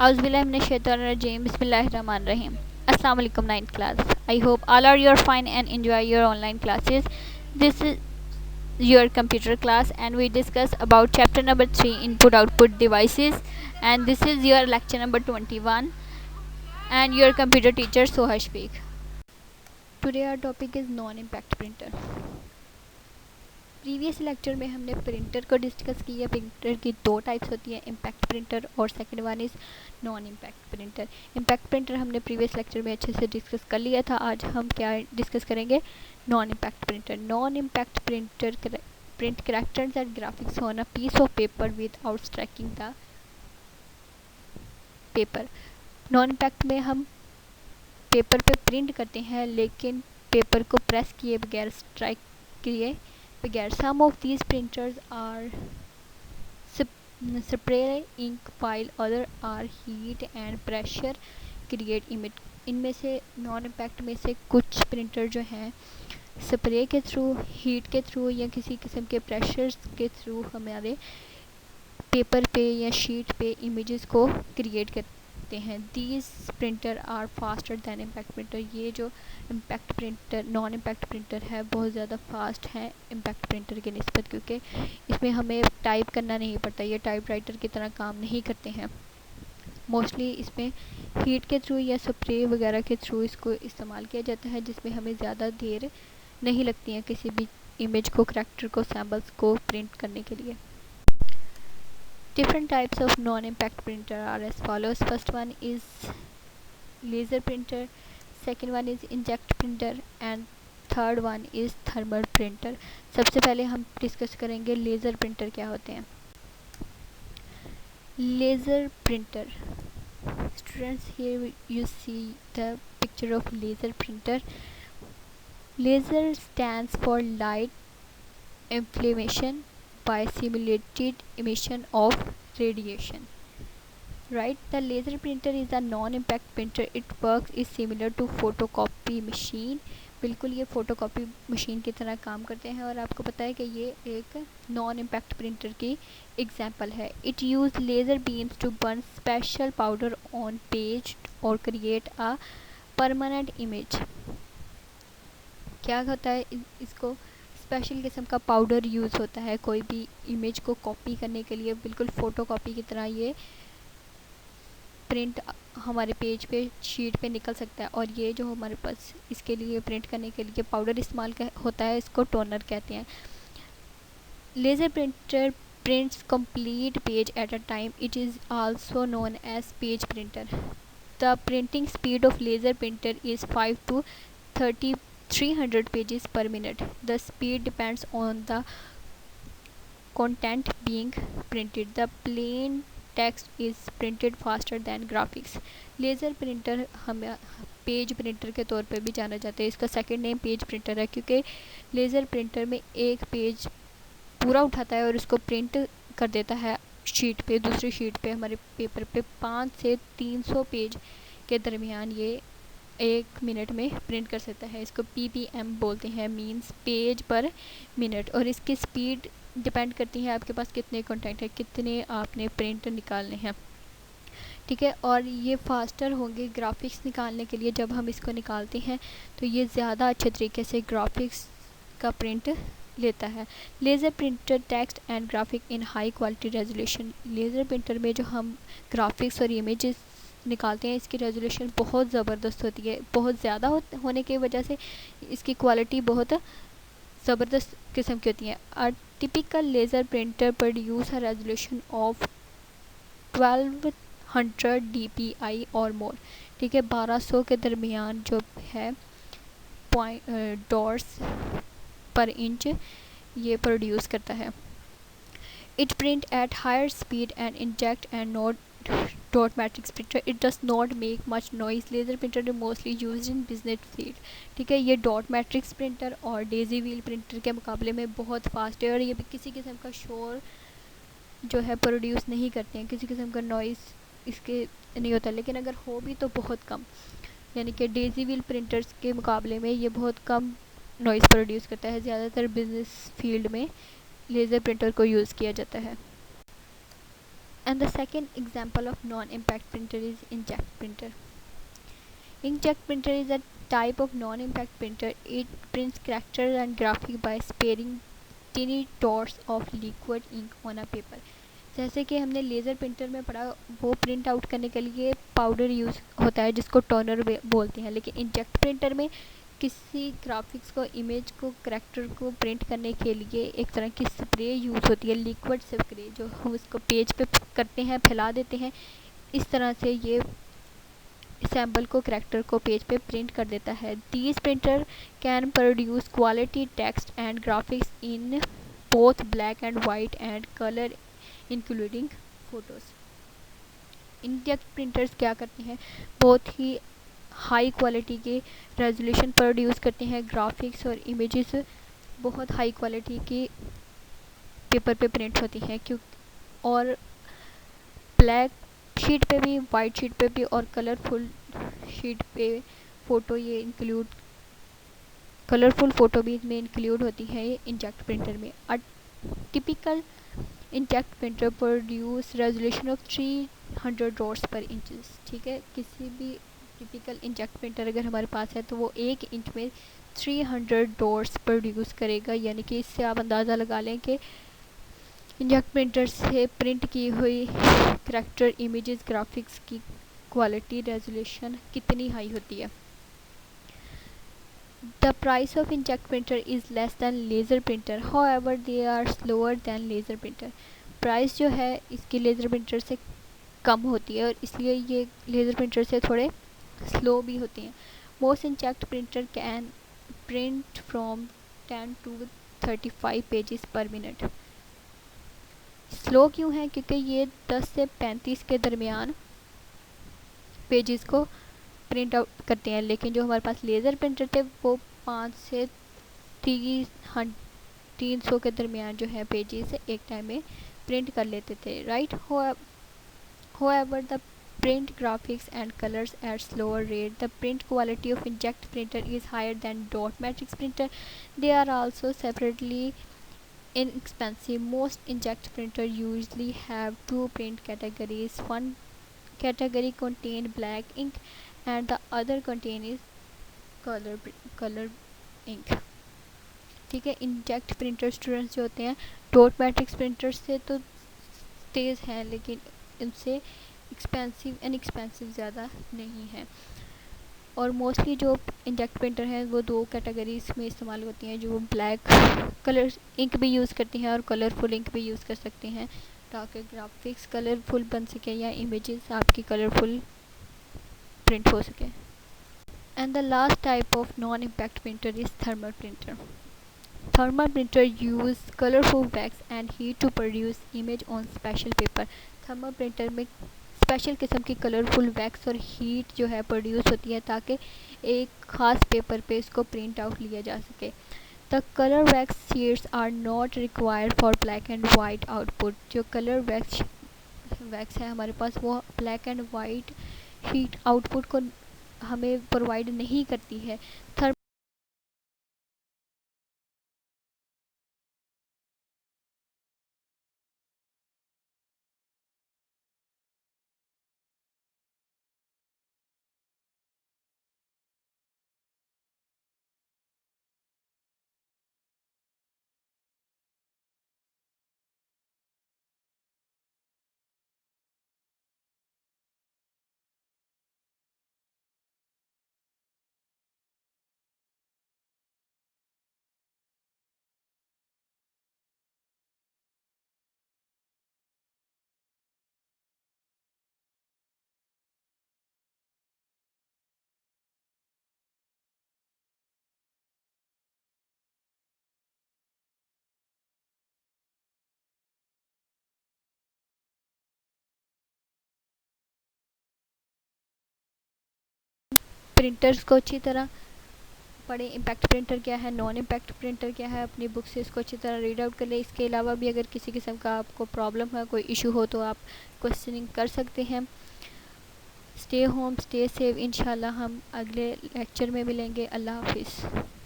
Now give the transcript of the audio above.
Auzubillahiminash-shaytanir-rajeem. Bismillahir-rahmanir-rahim. Assalamu alaikum, ninth class. I hope all are you fine and enjoy your online classes. This is your computer class and we discuss about chapter number 3, input output devices, and this is your lecture number 21 and your computer teacher Soha Shafiq. Today our topic is non-impact printer. Previous lecture में हमने printer को discuss किया। Printer की दो types होती हैं, impact printer और second one is non impact printer. Impact printer हमने प्रीवियस लेक्चर में अच्छे से डिस्कस कर लिया था। आज हम क्या डिस्कस करेंगे, non impact printer. Non impact printer print characters and graphics on a piece of paper without striking the paper. Non impact में हम पेपर पे प्रिंट करते हैं लेकिन पेपर को प्रेस किए बगैर, स्ट्राइक किए बगैर। Some of these printers are spray ink while other are heat and pressure create image। इनमें से नॉन इम्पैक्ट में से कुछ प्रिंटर जो हैं स्प्रे के थ्रू, हीट के थ्रू या किसी किस्म के प्रेशर के थ्रू हमारे पेपर पे या शीट पे इमेजेस को क्रिएट करते हैं। These printer are faster than impact printer. ये जो impact printer, non impact printer है, बहुत ज़्यादा फास्ट है इम्पैक्ट प्रिंटर के निस्बत, क्योंकि इसमें हमें टाइप करना नहीं पड़ता। ये टाइप राइटर की तरह काम नहीं करते हैं। मोस्टली इसमें हीट के थ्रू या स्प्रे वगैरह के थ्रू इसको इस्तेमाल किया जाता है, जिसमें हमें ज़्यादा देर नहीं लगती है किसी भी इमेज को, करैक्टर को, सैम्पल्स को प्रिंट करने के लिए। Different types of non-impact printer are as follows. First one is laser printer, second one is inkjet printer and third one is thermal printer। सबसे पहले हम डिस्कस करेंगे लेज़र प्रिंटर क्या होते हैं। Laser printer, students, here you see the picture of laser printer। Laser stands for light inflammation by simulated emission of radiation, right? The laser printer is a non-impact printer. It works is similar to photocopy machine। बिल्कुल ये photocopy machine की तरह काम करते हैं और आपको पता है कि ये एक नॉन इम्पैक्ट प्रिंटर की एग्जांपल है। It use laser beams to burn special powder on page और क्रिएट अ परमानेंट इमेज। क्या होता है, इसको स्पेशल किस्म का पाउडर यूज़ होता है कोई भी इमेज को कॉपी करने के लिए। बिल्कुल फ़ोटो कॉपी की तरह ये प्रिंट हमारे पेज पे, शीट पे निकल सकता है। और ये जो हमारे पास इसके लिए प्रिंट करने के लिए पाउडर इस्तेमाल होता है, इसको टोनर कहते हैं। Laser printer prints complete page at a time. It is also known as page printer. The printing speed of laser printer is 5 to 300 pages per minute। The speed depends on the content being printed। The plain text is printed faster than graphics। Laser printer हम page printer के तौर पे भी जाना जाता है। इसका second name page printer है, क्योंकि लेज़र प्रिंटर में एक पेज पूरा उठाता है और उसको प्रिंट कर देता है शीट पे, दूसरी शीट पे, हमारे पेपर पे। 5 से 300 पेज के दरमियान ये 1 मिनट में प्रिंट कर सकता है। इसको PPM बोलते हैं, मींस पेज पर मिनट। और इसकी स्पीड डिपेंड करती है आपके पास कितने कंटेंट है, कितने आपने प्रिंट निकालने हैं, ठीक है। और ये फास्टर होंगे ग्राफिक्स निकालने के लिए। जब हम इसको निकालते हैं तो ये ज़्यादा अच्छे तरीके से ग्राफिक्स का प्रिंट लेता है। Laser printer text and graphic in high quality resolution. Laser printer में जो हम ग्राफिक्स और इमेजेस निकालते हैं, इसकी रेजोल्यूशन बहुत ज़बरदस्त होती है। बहुत ज़्यादा होने की वजह से इसकी क्वालिटी बहुत ज़बरदस्त किस्म की होती है। A typical laser printer produce a resolution of 1200 DPI और मोर, ठीक है। 1200 के दरमियान जो है डॉट्स पर इंच ये प्रोड्यूस करता है। It print at higher speed and inkjet and not dot matrix printer। it does not make much noise। Laser printer is mostly used in business field, ठीक है। ये डॉट मैट्रिक्स प्रिंटर और daisy wheel printer के मुकाबले में बहुत fast है और ये भी किसी किस्म का शोर जो है प्रोड्यूस नहीं करते हैं, किसी किस्म का नॉइस इसके नहीं होता, लेकिन अगर हो भी तो बहुत कम। यानी कि डेजी व्हील प्रिंटर्स के मुकाबले में ये बहुत कम नॉइस प्रोड्यूस करता है। ज़्यादातर बिजनेस फील्ड में लेज़र प्रिंटर को यूज़ किया जाता है। And the second example of non-impact printer is inkjet printer. Inkjet printer is a type of non-impact printer. It prints characters and graphics by sparing tiny dots of liquid ink on a paper. जैसे कि हमने laser printer में पढ़ा, वो print out करने के लिए powder use होता है जिसको टोनर बोलते हैं, लेकिन इंकजेट प्रिंटर में किसी ग्राफिक्स को, इमेज को, करैक्टर को प्रिंट करने के लिए एक तरह की स्प्रे यूज़ होती है, लिक्विड स्प्रे, जो हम उसको पेज पे करते हैं, फैला देते हैं। इस तरह से ये सैम्पल को, करैक्टर को पेज पे प्रिंट कर देता है। These printer can produce quality text and graphics in both black and white and colour including photos. Inkjet printers क्या करते हैं, बहुत ही हाई क्वालिटी के रेजोल्यूशन प्रोड्यूस करते हैं, ग्राफिक्स और इमेजेस बहुत हाई क्वालिटी की पेपर पे प्रिंट होती हैं, और ब्लैक शीट पे भी, वाइट शीट पे भी और कलरफुल शीट पे फ़ोटो ये इंक्लूड, कलरफुल फ़ोटो भी इसमें इंक्लूड होती है ये इंकजेट प्रिंटर में। A typical inkjet printer produce resolution of 300 dots पर इंचेस। ठीक है, किसी भी टिपिकल इंकजेट प्रिंटर अगर हमारे पास है तो वो 1 इंच में 300 डॉट्स प्रोड्यूस करेगा, यानी कि इससे आप अंदाज़ा लगा लें कि इंकजेट प्रिंटर से प्रिंट की हुई करैक्टर, इमेजेस, ग्राफिक्स की क्वालिटी, रेजोल्यूशन कितनी हाई होती है। The price of inkjet printer is less than laser printer, however they are slower than laser printer. Price जो है इसकी लेज़र प्रिंटर से कम होती है और इसलिए ये लेज़र प्रिंटर से थोड़े स्लो भी होती हैं। Most inkjet printer can print from 10 to 35 pages पर मिनट। स्लो क्यों है, क्योंकि ये 10 से 35 के दरमियान पेजेस को प्रिंट आउट करते हैं, लेकिन जो हमारे पास लेज़र प्रिंटर थे वो 5 से 300 के दरमियान जो है पेजेस एक टाइम में प्रिंट कर लेते थे, right. However the print graphics and colors at slower rate. The print quality of inkjet printer is higher than dot matrix printer. They are also separately inexpensive. Most inkjet printer usually have two print categories. One category contain black ink and the other contain is color ink. ठीक है, inkjet printer students जो होते हैं dot matrix printer से तो तेज़ हैं, लेकिन इनसे इनएक्सपेंसिव ज़्यादा नहीं है। और मोस्टली जो इंकजेट प्रिंटर हैं वो 2 कैटेगरीज में इस्तेमाल होती हैं, जो ब्लैक कलर इंक भी यूज़ करती हैं और कलरफुल इंक भी यूज़ कर सकते हैं, ताकि ग्राफिक्स कलरफुल बन सके या इमेजेस आपकी कलरफुल प्रिंट हो सके। And the last type of non impact printer is thermal printer. Thermal printer use colorful wax and heat to produce image on special paper. Thermal printer में special किस्म की colourful wax और heat जो है produce होती है ताकि एक ख़ास पेपर पे इसको प्रिंट आउट लिया जा सके। The colour wax sheets are not required for black and white output. जो कलर वैक्स है हमारे पास वो black and white heat output को हमें प्रोवाइड नहीं करती है। प्रिंटर्स को अच्छी तरह पढ़ें, इम्पैक्ट प्रिंटर क्या है, नॉन इम्पैक्ट प्रिंटर क्या है, अपनी बुक से इसको अच्छी तरह रीड आउट कर लें। इसके अलावा भी अगर किसी किस्म का आपको प्रॉब्लम है, कोई इशू हो, तो आप क्वेश्चनिंग कर सकते हैं। Stay home, stay safe. इंशाल्लाह हम अगले लेक्चर में मिलेंगे। अल्लाह हाफिज़।